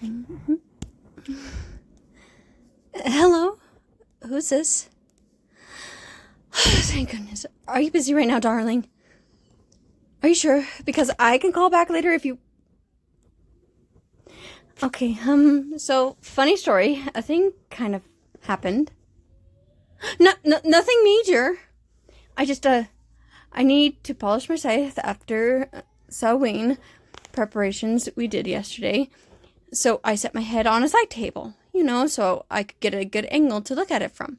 darling. Hello? Who's this? Thank goodness. Are you busy right now, darling? Are you sure? Because I can call back later if you... Okay, so, funny story. A thing kind of happened. Nothing major. I need to polish my scythe after sewing preparations we did yesterday. So I set my head on a side table, so I could get a good angle to look at it from.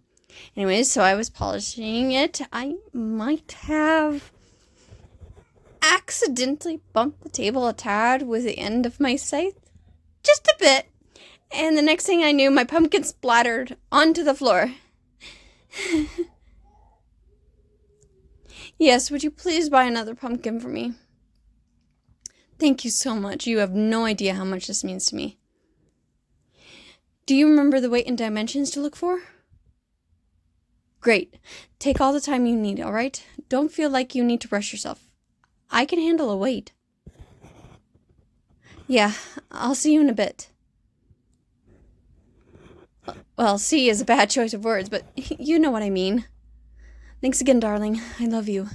Anyways, so I was polishing it. I might have accidentally bumped the table a tad with the end of my scythe. Just a bit. And the next thing I knew, my pumpkin splattered onto the floor. Yes, would you please buy another pumpkin for me? Thank you so much. You have no idea how much this means to me. Do you remember the weight and dimensions to look for? Great. Take all the time you need, all right? Don't feel like you need to rush yourself. I can handle a wait. Yeah, I'll see you in a bit. Well, see is a bad choice of words, but you know what I mean. Thanks again, darling. I love you.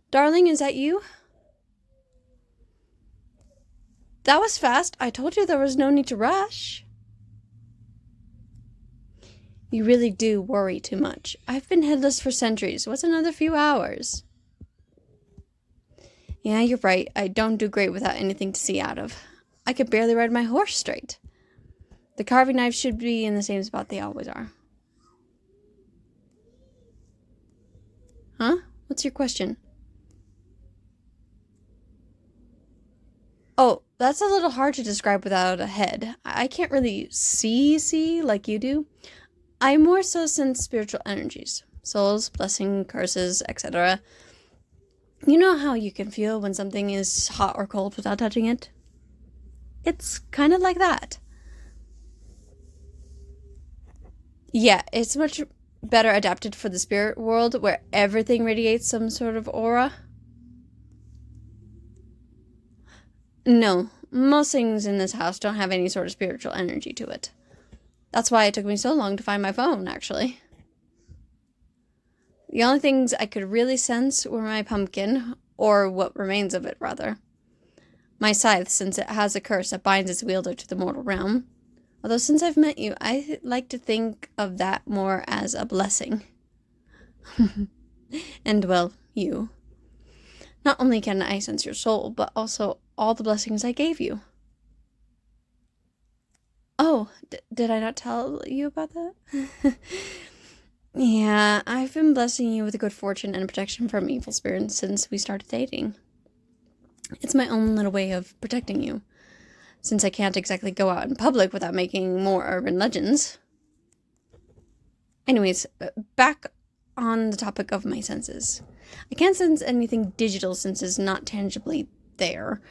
Darling, is that you? That was fast. I told you there was no need to rush. You really do worry too much. I've been headless for centuries. What's another few hours? Yeah, you're right. I don't do great without anything to see out of. I could barely ride my horse straight. The carving knives should be in the same spot they always are. Huh? What's your question? Oh, that's a little hard to describe without a head. I can't really see like you do. I more so sense spiritual energies. Souls, blessing, curses, etc. You know how you can feel when something is hot or cold without touching it? It's kind of like that. Yeah, it's much better adapted for the spirit world where everything radiates some sort of aura. No, most things in this house don't have any sort of spiritual energy to it. That's why it took me so long to find my phone, actually. The only things I could really sense were my pumpkin, or what remains of it, rather. My scythe, since it has a curse that binds its wielder to the mortal realm. Although since I've met you, I like to think of that more as a blessing. And, well, you. Not only can I sense your soul, but also all the blessings I gave you. Oh, did I not tell you about that? Yeah, I've been blessing you with good fortune and protection from evil spirits since we started dating. It's my own little way of protecting you, since I can't exactly go out in public without making more urban legends. Anyways, back on the topic of my senses. I can't sense anything digital since it's not tangibly there.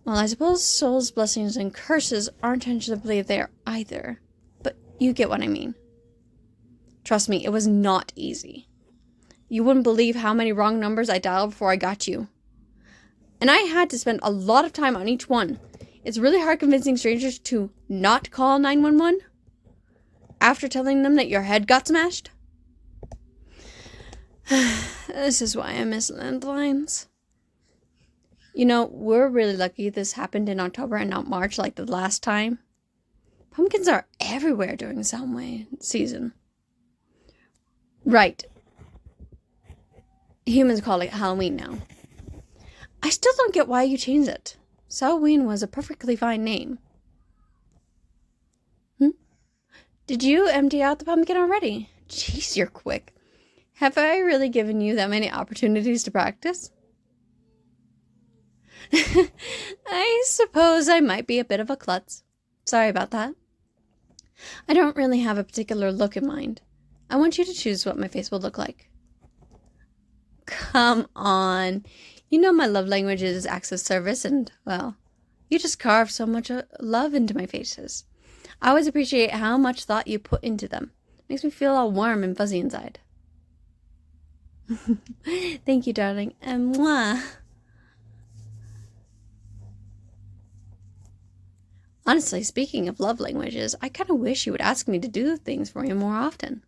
Well, I suppose souls, blessings, and curses aren't tangibly there either. But you get what I mean. Trust me, it was not easy. You wouldn't believe how many wrong numbers I dialed before I got you. And I had to spend a lot of time on each one. It's really hard convincing strangers to not call 911 after telling them that your head got smashed. This is why I miss landlines. We're really lucky this happened in October and not March like the last time. Pumpkins are everywhere during the Samhain season. Right. Humans call it Halloween now. I still don't get why you changed it. Samhain was a perfectly fine name. Did you empty out the pumpkin already? Jeez, you're quick. Have I really given you that many opportunities to practice? I suppose I might be a bit of a klutz. Sorry about that. I don't really have a particular look in mind. I want you to choose what my face will look like. Come on. You know my love language is acts of service and, well, you just carve so much love into my faces. I always appreciate how much thought you put into them. Makes me feel all warm and fuzzy inside. Thank you, darling. And mwah. Honestly, speaking of love languages, I kind of wish you would ask me to do things for you more often.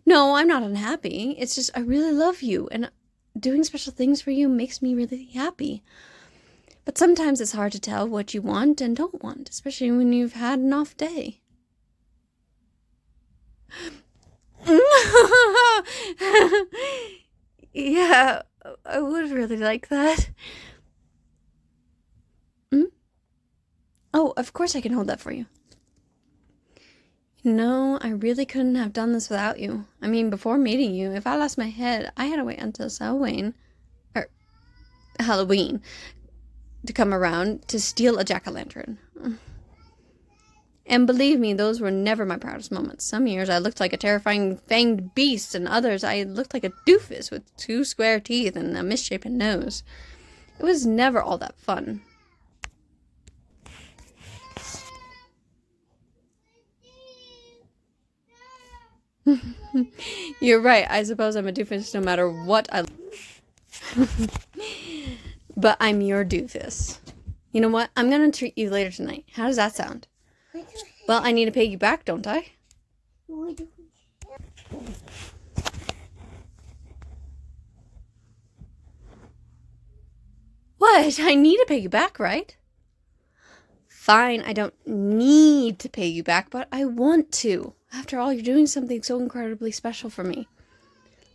No, I'm not unhappy. It's just I really love you, and doing special things for you makes me really happy. But sometimes it's hard to tell what you want and don't want, especially when you've had an off day. Yeah, I would really like that. Oh, of course I can hold that for you. No, I really couldn't have done this without you. I mean, before meeting you, if I lost my head, I had to wait until Halloween, to come around to steal a jack-o'-lantern. And believe me, those were never my proudest moments. Some years I looked like a terrifying fanged beast, and others I looked like a doofus with 2 square teeth and a misshapen nose. It was never all that fun. You're right. I suppose I'm a doofus no matter what I... But I'm your doofus. You know what? I'm going to treat you later tonight. How does that sound? Well, I need to pay you back, don't I? What? I need to pay you back, right? Fine, I don't need to pay you back, but I want to. After all, you're doing something so incredibly special for me.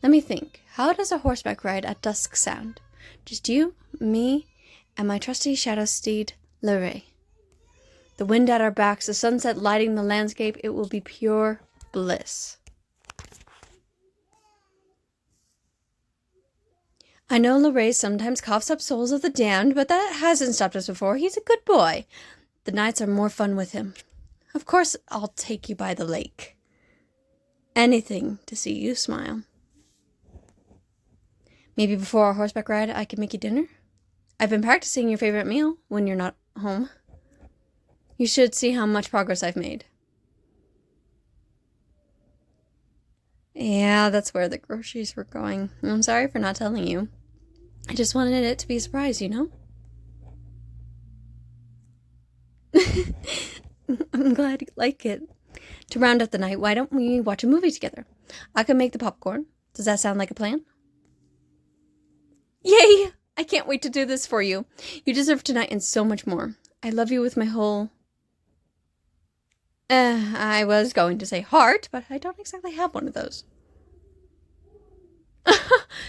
Let me think. How does a horseback ride at dusk sound? Just you, me, and my trusty shadow steed, Lorray. The wind at our backs, the sunset lighting the landscape, it will be pure bliss. I know Lorray sometimes coughs up souls of the damned, but that hasn't stopped us before. He's a good boy. The nights are more fun with him. Of course, I'll take you by the lake. Anything to see you smile. Maybe before our horseback ride, I can make you dinner? I've been practicing your favorite meal when you're not home. You should see how much progress I've made. Yeah, that's where the groceries were going. I'm sorry for not telling you. I just wanted it to be a surprise, you know? I'm glad you like it. To round up the night, why don't we watch a movie together? I can make the popcorn. Does that sound like a plan? Yay! I can't wait to do this for you. You deserve tonight and so much more. I love you with my whole... I was going to say heart, but I don't exactly have one of those.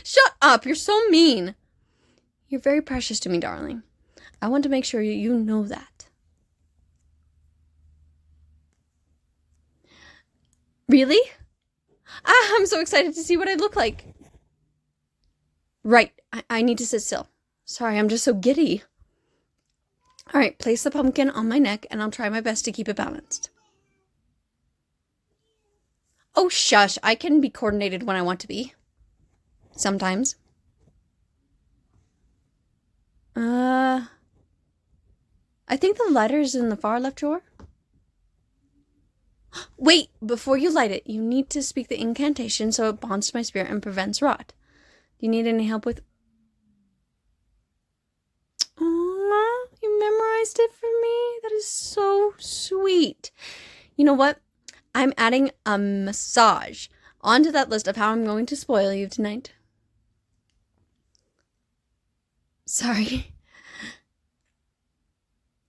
Shut up! You're so mean! You're very precious to me, darling. I want to make sure you know that. Really? I'm so excited to see what I look like. Right, I need to sit still. Sorry, I'm just so giddy. All right, place the pumpkin on my neck, and I'll try my best to keep it balanced. Oh, shush. I can be coordinated when I want to be. Sometimes. I think the lighter's in the far left drawer. Wait, before you light it, you need to speak the incantation so it bonds to my spirit and prevents rot. Do you need any help with... Aww, you memorized it for me? That is so sweet. You know what? I'm adding a massage onto that list of how I'm going to spoil you tonight. Sorry.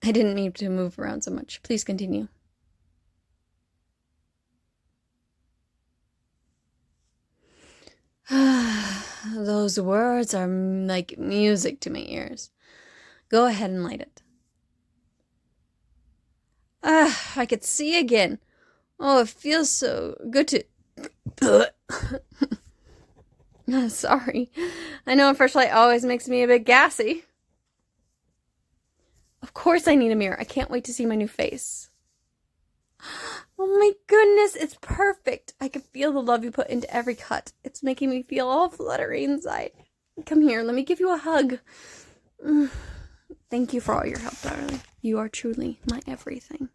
I didn't mean to move around so much. Please continue. Those words are like music to my ears. Go ahead and light it. I could see again. Oh, it feels so good to... Sorry. I know a first light always makes me a bit gassy. Of course I need a mirror. I can't wait to see my new face. Oh my goodness, it's perfect. I can feel the love you put into every cut. It's making me feel all fluttery inside. Come here, let me give you a hug. Thank you for all your help, darling. You are truly my everything.